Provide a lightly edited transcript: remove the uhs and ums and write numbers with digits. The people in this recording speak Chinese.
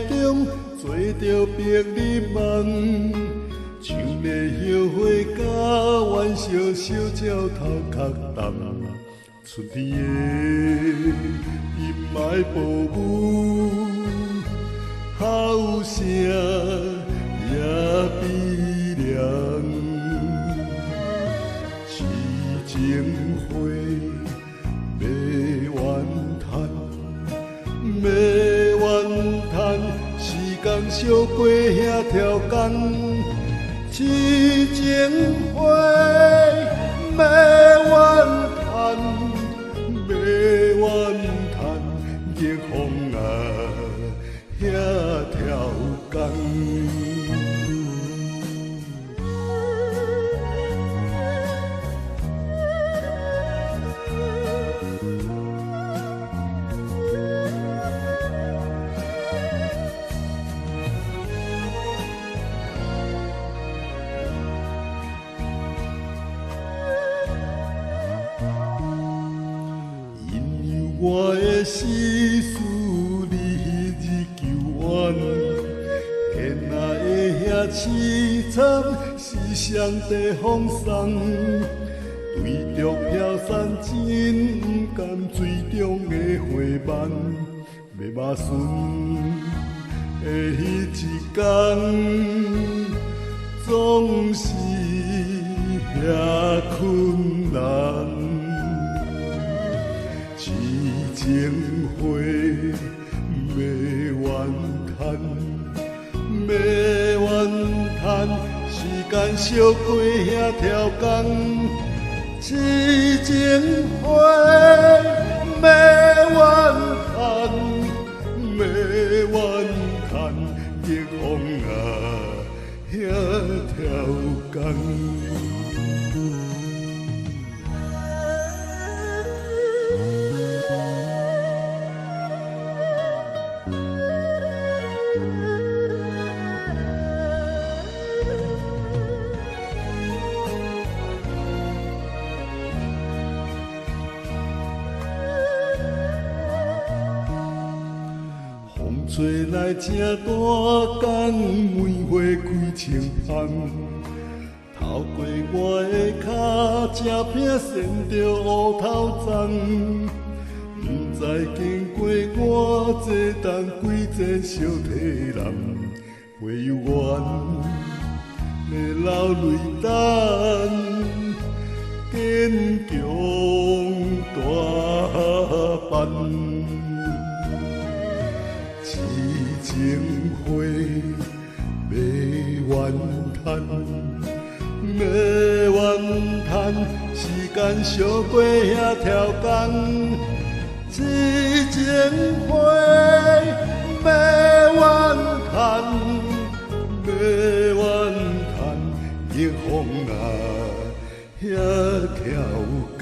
中做着别日梦，像咧后悔甲阮小小鸟头壳淡，春天的阴霾暴雨，哭声也悲凉，痴情花要怨叹，要怨叹，时间烧过遐条工。痴情花要怨叹，要怨叹，逆风啊遐条工。我的世事你日求怨，天下的遐凄惨，是上帝风霜。对着飘散真不甘，水中的花瓣，要麻顺的迄一天，总是遐困难。痴情花要怨叹，要怨叹，时间烧过遐条工。痴情花要怨叹，要怨叹，逆风啊遐条工。吹来正大江，梅花开青芳。透过我的脚，正拼闪着乌头鬃。不知经过偌济冬，几层小体人，会有缘要流泪等，坚强大伴。痴情花要怨叹，要怨叹，时间烧过遐条工。痴情花要怨叹，要怨叹，逆风啊遐条工。